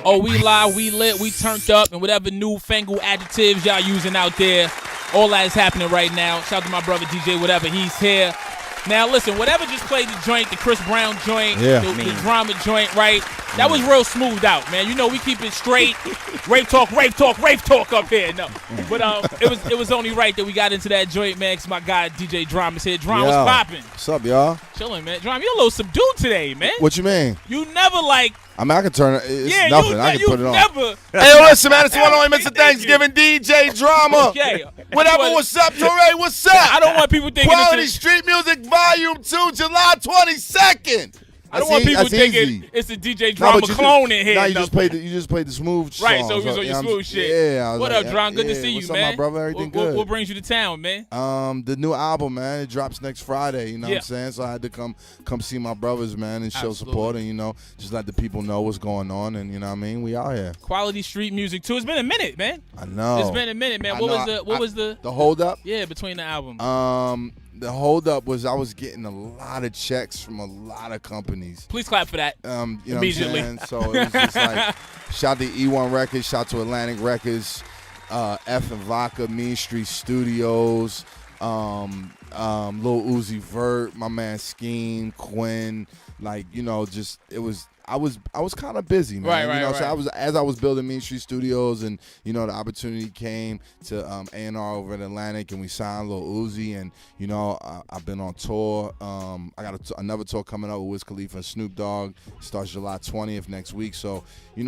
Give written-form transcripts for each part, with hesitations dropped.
Oh, we live, we lit, we turned up, and whatever newfangled adjectives y'all using out there, all that is happening right now. Shout out to my brother DJ, whatever, he's here. Now, listen, whatever just played the joint, the Chris Brown joint, the drama joint, right? That was real smoothed out, man. You know, we keep it straight. Rape talk up here. No. But it was only right that we got into that joint, man, because my guy DJ Drama's here. Drama was popping. What's up, y'all? Chilling, man. Drama, you're a little subdued today, man. What you mean? You never like... I mean, I can turn it. It's nothing. I can put it on. Hey, yo, listen, man. It's one only Mr. Thanksgiving DJ Drama. Okay. Whatever. What's up, Torae? What's up? I don't want people thinking Quality Street Music Volume 2, July 22nd. I don't want people thinking it's the DJ Drama clone in here. Nah, you just played the smooth song. Right, so it was on your smooth shit. Yeah. What up, Dron? Good to see you, man. What's up, my brother? Everything good. What brings you to town, man? The new album, man. It drops next Friday. You know what I'm saying? So I had to come see my brothers, man, and show support, and just let the people know what's going on, and you know what I mean. We out here. Quality Street Music too. It's been a minute, man. I know. It's been a minute, man. What was the hold up? Yeah, between the album. The holdup was I was getting a lot of checks from a lot of companies. Please clap for that. You know immediately. What I'm saying? So it was just like, shout to E1 Records, shout to Atlantic Records, F and Vodka, Mean Street Studios, Lil Uzi Vert, my man Scheme, Quinn. Like, just it was. I was kind of busy, man. Right. So as I was building Mean Street Studios, and the opportunity came to A&R over at Atlantic, and we signed Lil Uzi, and I've been on tour. I got another tour coming up with Wiz Khalifa and Snoop Dogg. Starts July 20th next week. So it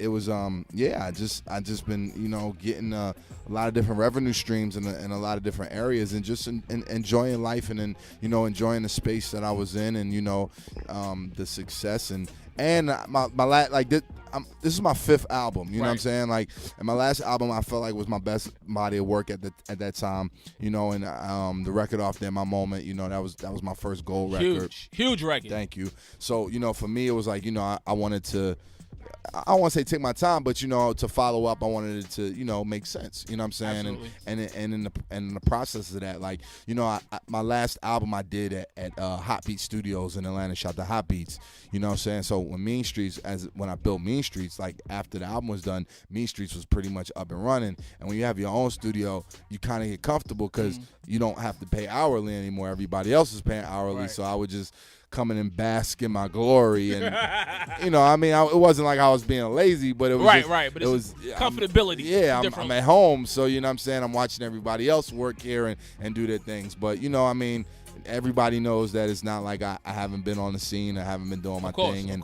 was I just been getting a lot of different revenue streams in a lot of different areas, and just enjoying life, and then enjoying the space that I was in, and the success and this is my fifth album, you know what I'm saying? Like, and my last album I felt like was my best body of work at that time, and the record off there, My Moment, that was my first gold record. Huge record. Thank you. So, for me it was like, I wanted to, I don't want to say take my time, but to follow up, I wanted it to make sense. You know what I'm saying? Absolutely. And in the process of that, like my last album I did at Hot Beat Studios in Atlanta, shot the Hot Beats. You know what I'm saying? So when I built Mean Streets, like after the album was done, Mean Streets was pretty much up and running. And when you have your own studio, you kind of get comfortable because you don't have to pay hourly anymore. Everybody else is paying hourly, right. So I would just come in and bask in my glory, and it wasn't like I was being lazy, but it was right. But it was comfortability. I'm at home, so you know what I'm saying, I'm watching everybody else work here and do their things, but everybody knows that it's not like I haven't been on the scene, I haven't been doing my thing, and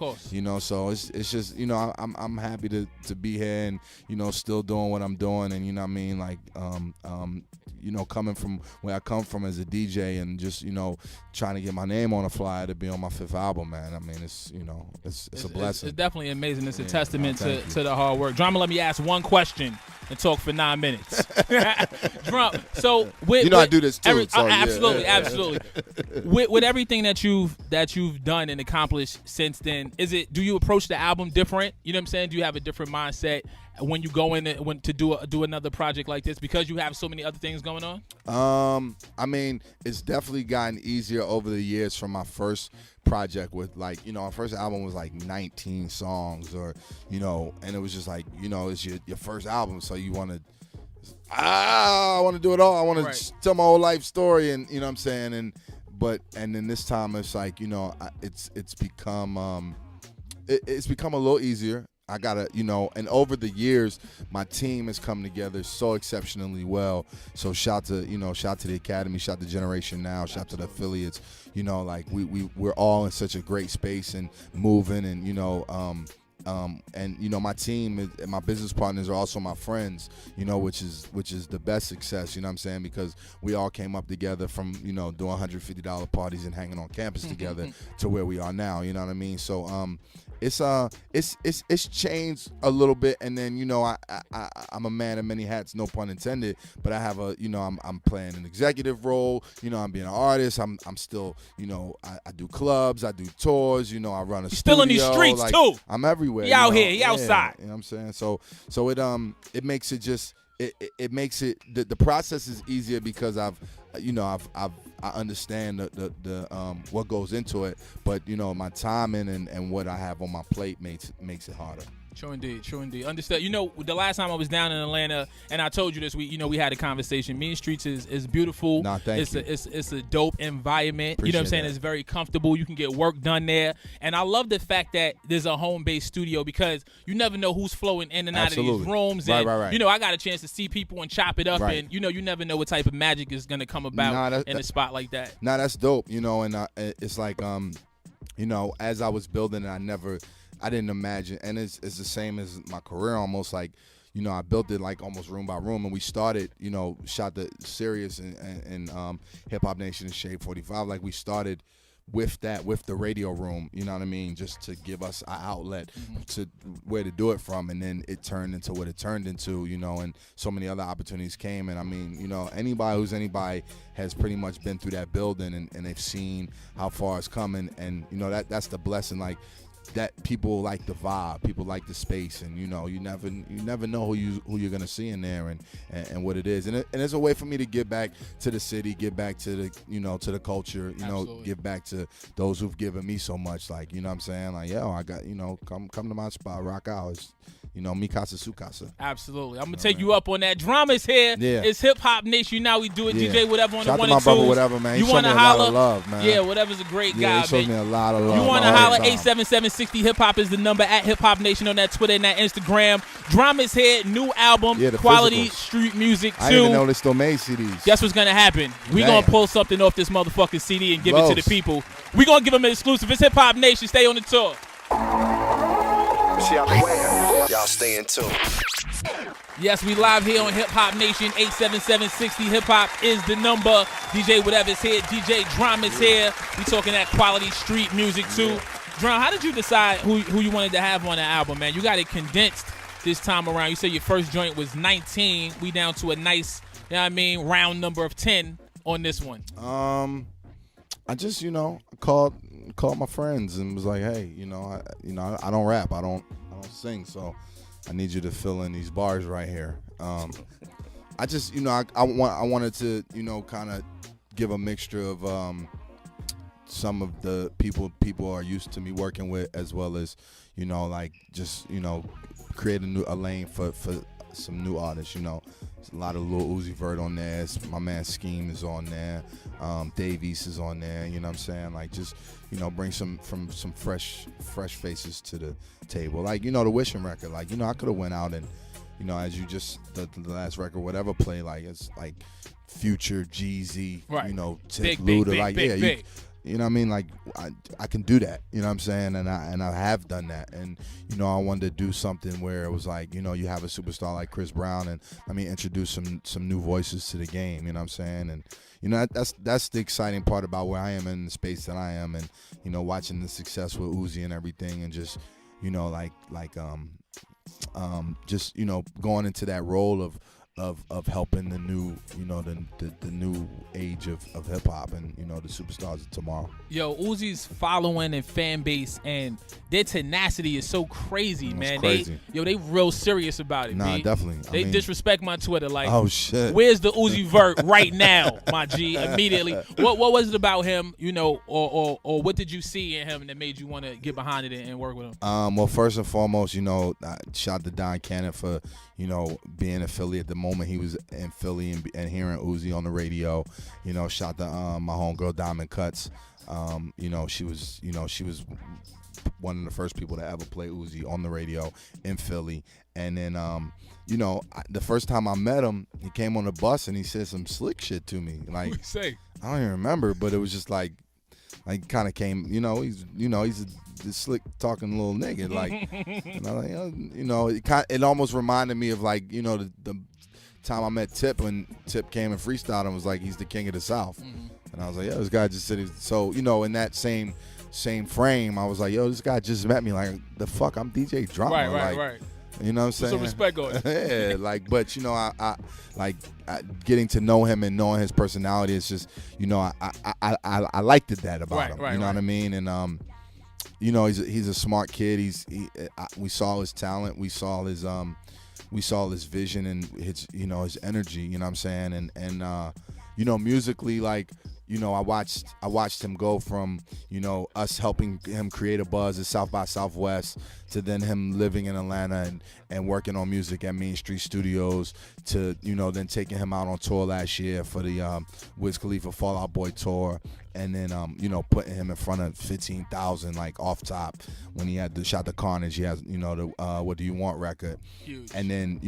so it's just I'm happy to be here and still doing what I'm doing, and coming from where I come from as a DJ, and just trying to get my name on a flyer to be on my fifth album, man. I mean, it's a blessing. It's definitely amazing. It's a testament to the hard work. Drama, let me ask one question and talk for 9 minutes. Drama. So I do this too. Absolutely. With everything that you've done and accomplished since then, do you approach the album different? You know what I'm saying? Do you have a different mindset when you go in to do another project like this, because you have so many other things going on? It's definitely gotten easier over the years from my first project with our first album was like 19 songs, or and it was just like it's your first album, so you want to I want to do it all. I want to tell my whole life story, and you know what I'm saying, and then this time it's like it's become a little easier. I gotta, and over the years, my team has come together so exceptionally well. So shout to the Academy, shout to Generation Now, shout to the affiliates. We're all in such a great space and moving, and my team and my business partners are also my friends, which is the best success, you know what I'm saying, because we all came up together from, doing $150 parties and hanging on campus together to where we are now, you know what I mean? So it's changed a little bit, and then I'm a man of many hats, no pun intended, but I have I'm playing an executive role, I'm being an artist, I'm still I do clubs, I do tours, I run a studio. Still in these streets too. I'm everywhere. He out here, he outside. You know what I'm saying? So it makes it just it makes it the process is easier because I understand the what goes into it, but my timing and what I have on my plate makes it harder. True indeed. Understood. You know, the last time I was down in Atlanta, and I told you this, we had a conversation. Mean Streets is beautiful. Nah, thank you. It's a dope environment. Appreciate you know what I'm saying? that. It's very comfortable. You can get work done there. And I love the fact that there's a home-based studio because you never know who's flowing in and out of these rooms. And, right. you know, I got a chance to see people and chop it up. Right. And, you know, you never know what type of magic is going to come about in a spot like that. Nah, that's dope. You know, and it's like, you know, as I was building it, I didn't imagine, and it's the same as my career almost, like, you know, I built it like almost room by room, and we started, you know, shot the Sirius and Hip Hop Nation and Shade 45, like we started with the radio room, you know what I mean, just to give us an outlet to where to do it from, and then it turned into what it turned into, you know, and so many other opportunities came, and I mean, you know, anybody has pretty much been through that building, and they've seen how far it's coming, and you know, that's the blessing, like, that people like the vibe, people like the space, and you know, you never know who you're gonna see in there and what it is, and it's a way for me to give back to the city, give back to the, you know, to the culture, you know, give back to those who've given me so much, like, you know what I'm saying, like, yo, I got, you know, come to my spot, rock out. It's, you know, mi casa, su casa. Absolutely. I'm going to take you up on that. Drama's here. Yeah. It's Hip Hop Nation. You know we do it. Yeah. DJ Whatever on Shout the one to my and brother, twos. Whatever, man. You He showed want me to a lot holler? of love, man. Yeah, Whatever's a great Yeah, guy. he showed me a lot of love. You want to all holler? the time. 877-60 Hip Hop is the number, at Hip Hop Nation on that Twitter and that Instagram. Drama's here. New album. Yeah, the Quality physicals. Street Music 2. I didn't even know they still made CDs. Guess what's going to happen? We Damn. going to pull something off this motherfucking CD and give it to the Close. people. We going to give them an exclusive. It's Hip Hop Nation. Stay on the tour. Y'all stay in tune. Yes, we live here on Hip Hop Nation. 877-60 Hip Hop is the number. DJ Whatever's here. DJ Drama's here. We talking that quality street music too. Drum, how did you decide who you wanted to have on the album, man? You got it condensed this time around. You said your first joint was 19. We down to a nice, you know what I mean, round number of 10 on this one. I just, you know, called my friends and was like, hey, I don't rap, I don't sing, so I need you to fill in these bars right here. I just, you know, I wanted to, you know, kind of give a mixture of some of the people are used to me working with, as well as, you know, like, just, you know, create a lane for some new artists, you know. There's a lot of Lil Uzi Vert on there. My man Scheme is on there. Dave East is on there. You know what I'm saying? Like, just, you know, bring some fresh faces to the table. Like, you know, the Wishing record. Like, you know, I could have went out and, you know, as you just the last record, whatever play, like, it's like Future, Jeezy, Right. You know, Big, Tip, Luda, big, like, big, yeah, big. you know what I mean? Like, I can do that. You know what I'm saying? And I have done that. And, you know, I wanted to do something where it was like, you know, you have a superstar like Chris Brown, and let me introduce some new voices to the game. You know what I'm saying? And, you know, that's the exciting part about where I am in the space that I am, and, you know, watching the success with Uzi and everything, and just, you know, just, you know, going into that role of helping the new, you know, the new age of hip hop, and, you know, the superstars of tomorrow. Yo, Uzi's following and fan base and their tenacity is so crazy, man. Crazy. They real serious about it. Nah, B. definitely. They disrespect my Twitter. Like, Oh shit. where's the Uzi Vert right now, my G? Immediately. What was it about him, you know, or what did you see in him that made you want to get behind it and work with him? Well, first and foremost, you know, I shout out to Don Cannon for, you know, being in Philly at the moment he was in Philly, and hearing Uzi on the radio. You know, shout out to my homegirl Diamond Cuts. You know, she was one of the first people to ever play Uzi on the radio in Philly. And then, you know, the first time I met him, he came on the bus and he said some slick shit to me. Like, What you say? I don't even remember, but it was just like kind of came, you know, he's a slick talking little nigga, like, and I'm like, you know, it almost reminded me of, like, you know, the time I met Tip, when Tip came and freestyled and was like, he's the king of the South. And I was like, yo, this guy just said, so, you know, in that same frame, I was like, yo, this guy just met me, like, the fuck, I'm DJ Drama. Right. You know what I'm Put saying? some respect on it. Yeah, like, but, you know, I getting to know him and knowing his personality, it's just, you know, I liked that about him. You know what I mean? And, you know, he's a smart kid. We saw his talent. We saw his vision and his, you know, his energy. You know what I'm saying? And musically, like, I watched him go from, us helping him create a buzz at South by Southwest to then him living in Atlanta and working on music at Main Street Studios to, then taking him out on tour last year for the Wiz Khalifa Fall Out Boy tour. And then, putting him in front of 15,000, like, off top when he had shot the Carnage. He has, the What Do You Want record. Huge. And then,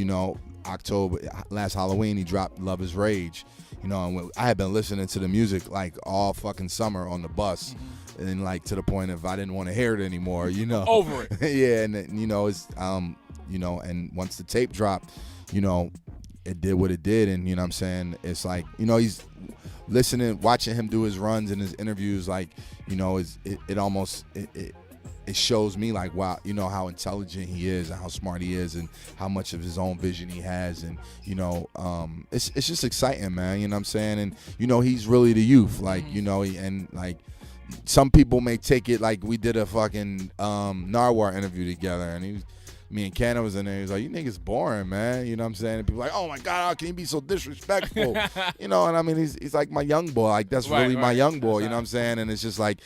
October, last Halloween, he dropped Love Is Rage. And I had been listening to the music, like, all fucking summer on the bus. Mm-hmm. And, like, to the point of I didn't want to hear it anymore, Over it. Yeah, and, it's, and once the tape dropped, it did what it did. And, what I'm saying? It's like, he's watching him do his runs and his interviews, like, it shows me, like, wow, how intelligent he is and how smart he is and how much of his own vision he has. And, it's just exciting, man. You know what I'm saying? And, he's really the youth, like, and, like, some people may take it like we did a fucking Narwhal interview together, and me and Cannon was in there. He was like, "You niggas boring, man." You know what I'm saying? And people like, "Oh my God, how can you be so disrespectful?" And I mean, he's like my young boy. Like, that's really my young boy. You know what I'm saying? And it's just like,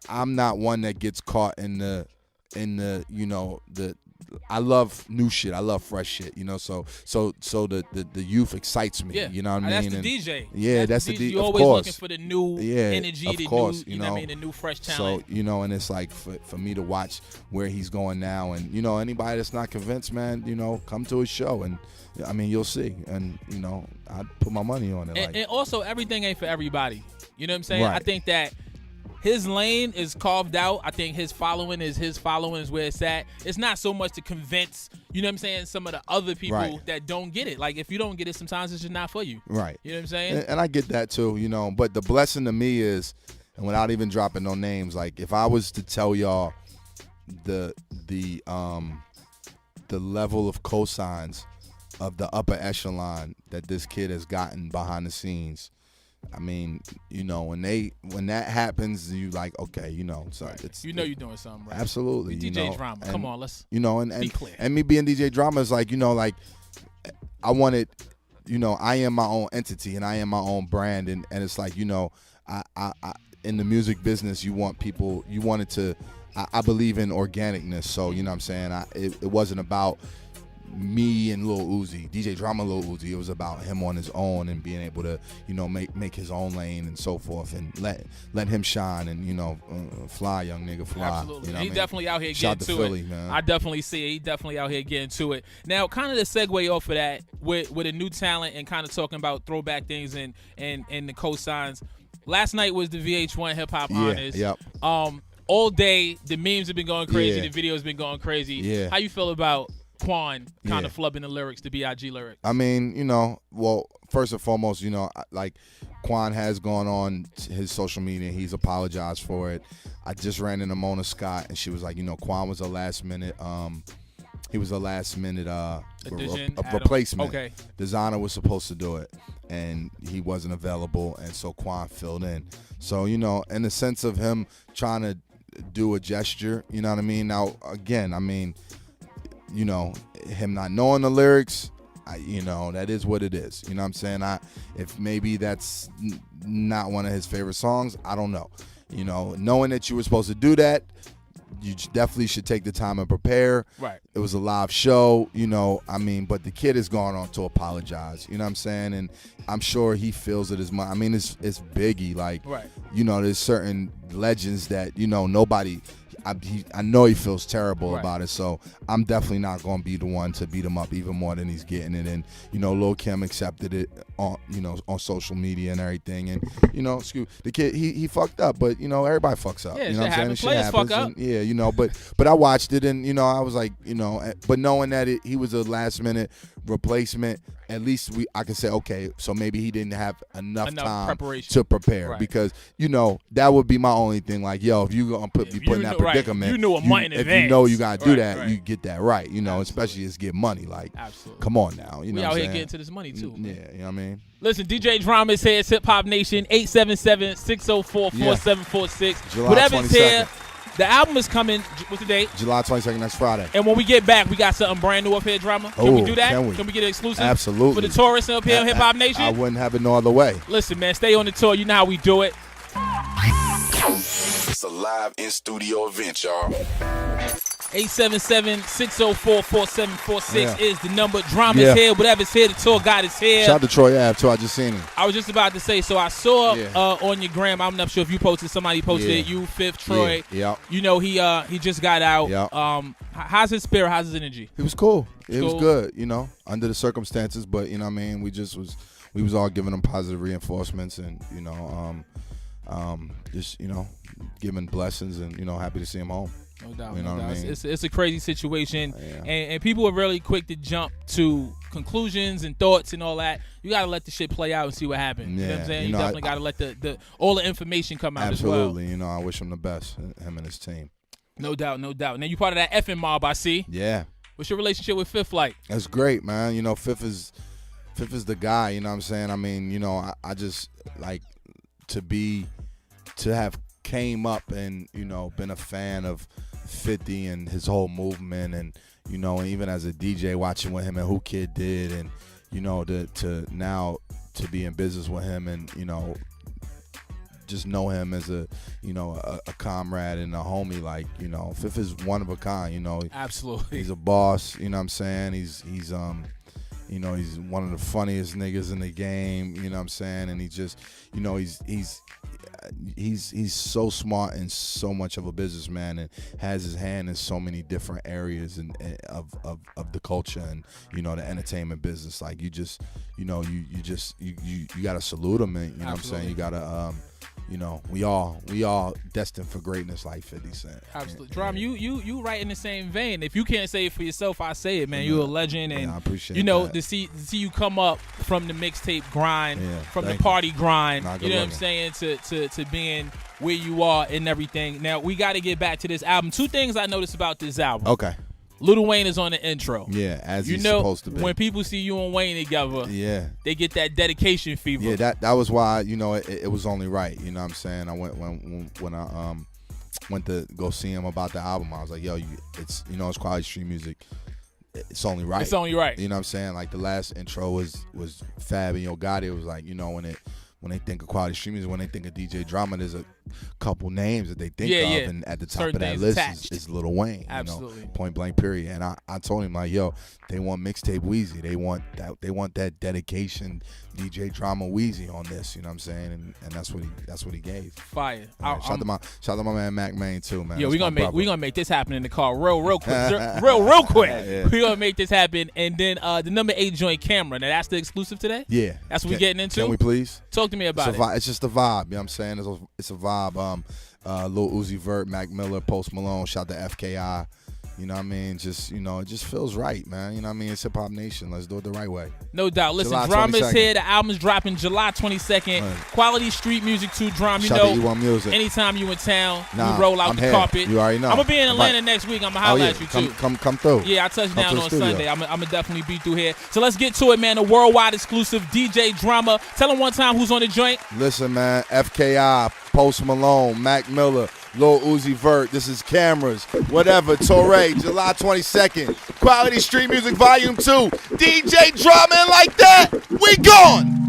I'm not one that gets caught in the I love new shit. I love fresh shit. So the youth excites me. Yeah. You know what I mean? That's the DJ. Yeah, that's the DJ. You're of always course. looking for the new energy, of the course, new, the new fresh talent. So, and it's like for me to watch where he's going now, and anybody that's not convinced, man, come to his show, and I mean, you'll see, and I'd put my money on it. And also, everything ain't for everybody. You know what I'm saying? Right. I think that his lane is carved out. I think his following is where it's at. It's not so much to convince, some of the other people that don't get it. Like, if you don't get it, sometimes it's just not for you. Right. You know what I'm saying? And I get that too, but the blessing to me is, and without even dropping no names, like, if I was to tell y'all the level of cosigns of the upper echelon that this kid has gotten behind the scenes, I mean, when that happens, you like, okay, so it's you're doing something right. Absolutely. DJ Drama. Come on, let's and be clear. And me being DJ Drama is like, like, I wanted, I am my own entity and I am my own brand, and it's like, I in the music business, you want it to, I believe in organicness, so you know what I'm saying, it wasn't about me and Lil Uzi, DJ Drama, Lil Uzi. It was about him on his own and being able to, make his own lane and so forth, and let him shine and fly, young nigga, fly. Absolutely, he definitely out here Shout getting to to Philly, it. Man. I definitely see it. He definitely out here getting to it. Now, kind of the segue off of that with a new talent and kind of talking about throwback things and the cosigns. Last night was the VH1 Hip Hop Honors. Yep. All day the memes have been going crazy. Yeah. The videos been going crazy. Yeah. How you feel about Quan kind of flubbing the lyrics, the B.I.G. lyrics? I mean, well, first and foremost, like, Quan has gone on his social media. He's apologized for it. I just ran into Mona Scott, and she was like, Quan was a last minute. He was a last minute replacement. Okay. Designer was supposed to do it, and he wasn't available, and so Quan filled in. So in the sense of him trying to do a gesture, you know what I mean. Now again, I mean, him not knowing the lyrics, that is what it is. You know what I'm saying? If maybe that's not one of his favorite songs, I don't know. Knowing that you were supposed to do that, you definitely should take the time and prepare. Right. It was a live show, I mean, but the kid has gone on to apologize, you know what I'm saying? And I'm sure he feels it as much. I mean, it's Biggie, like, right. There's certain legends that, nobody, I know he feels terrible about it, so I'm definitely not going to be the one to beat him up even more than he's getting it. And Lil Kim accepted it on on social media and everything. And the kid, he fucked up, but everybody fucks up. Yeah, you know what I'm saying? Players fuck up. And, yeah, but I watched it, and I was like, but knowing that he was a last minute replacement, at least I can say, okay, so maybe he didn't have enough time to prepare, because that would be my only thing. Like, yo, if you gonna be put in that predicament, you knew a month in if advance. you gotta do that, you get that right. Especially as get money. Like, absolutely. Come on now, we out here getting to this money too. Yeah, you know what I mean. Listen, DJ Drama's here. It's Hip Hop Nation, 877-604-4746. July Whatever's 22nd. here. The album is coming. What's the date? July 22nd, next Friday. And when we get back, we got something brand new up here, Drama. Can we do that? Can we get it exclusive? Absolutely. For the tourists up here in Hip Hop Nation? I wouldn't have it no other way. Listen, man, stay on the tour. You know how we do it. It's a live in-studio event, y'all. 877-604-4746 is the number. Drama's here. Whatever's here, the tour guide is here. Shout out to Troy Ave, too. I just seen him. I was just about to say, so I saw on your gram, I'm not sure if you posted, somebody posted it, you, Fifth, Troy. Yeah. You know, he just got out. Yeah. How's his spirit? How's his energy? It was cool. It was good, you know, under the circumstances. But, you know what I mean, we was all giving him positive reinforcements and, you know, just, you know, giving blessings and, you know, happy to see him home. No doubt. You know what I mean? It's a crazy situation, Yeah. and people are really quick to jump to conclusions and thoughts and all that. You got to let the shit play out and see what happens. Yeah. You know what I'm saying? You You know, definitely got to let the all the information come out Absolutely. as well. You know, I wish him the best, him and his team. No doubt, no doubt. Now you part of that effing mob, I see. Yeah. What's your relationship with Fifth like? That's great, man. You know, Fifth is the guy, you know what I'm saying? I mean, you know, I just like to have came up and, you know, been a fan of 50 and his whole movement, and, you know, and even as a DJ watching what him and Who Kid did, and, you know, to now to be in business with him and, you know, just know him as a, you know, a comrade and a homie. Like, you know, Fifth is one of a kind, you know. Absolutely. He's a boss, you know what I'm saying? He's you know, he's one of the funniest niggas in the game, you know what I'm saying? And he just, you know, he's so smart and so much of a businessman, and has his hand in so many different areas of the culture and, you know, the entertainment business. Like, you just, you know, you got to salute him, and, you know what I'm saying? You got to, you know, we all destined for greatness like 50 Cent. Absolutely. Drum, you right in the same vein. If you can't say it for yourself, I say it, man. You're a legend, and I appreciate you know, that. to see you come up from the mixtape grind, from the thank party grind, Nah, you good know what I'm saying, to being where you are and everything. Now, we got to get back to this album. Two things I noticed about this album. Okay. Lil Wayne is on the intro. Yeah, as you he's know, supposed to be. when people see you and Wayne together, they get that dedication fever. Yeah, that was why, you know, it was only right. You know what I'm saying? I went when I went to go see him about the album. I was like, yo, it's, you know, it's quality street music. It's only right. It's only right. You know what I'm saying? Like, the last intro was fab, and Yo Gotti was like, you know, when they think of quality street music, when they think of DJ Drama, there's a couple names that they think of, and at the top certain of that list is Lil Wayne. Absolutely. You know, point blank period. And I told him, like, yo, they want mixtape Weezy. They want that dedication DJ Drama Weezy on this. You know what I'm saying? And that's what he gave. Fire. Shout out to my man Mac Main too, man. Yeah, we gonna make this happen in the car real quick, real quick. Yeah. We gonna make this happen, and then the number 8 joint Camera. Now that's the exclusive today. Yeah, that's what we're getting into. Can we please talk to me about it? It's just a vibe. You know what I'm saying? It's a vibe. Lil Uzi Vert, Mac Miller, Post Malone. Shout to FKI. You know what I mean? Just, you know, it just feels right, man. You know what I mean? It's Hip Hop Nation. Let's do it the right way. No doubt. Listen, July Drama's 22nd. here. The album's dropping July 22nd. Right. Quality street music too, Drum. You Shout know, to E1 Music. anytime you in town, Nah, you roll out I'm the here. carpet. You already know. I'm gonna be in Atlanta Right. next week. I'm gonna holler at you too. Come through. Yeah, I touch Come down to the on studio. Sunday. I'm gonna definitely be through here. So let's get to it, man. The worldwide exclusive DJ Drama. Tell them one time who's on the joint. Listen, man. FKI, Post Malone, Mac Miller, Lil Uzi Vert. This is Cameras. Whatever. Torae, July 22nd. Quality Street Music Volume 2. DJ Drama, and like that, we gone.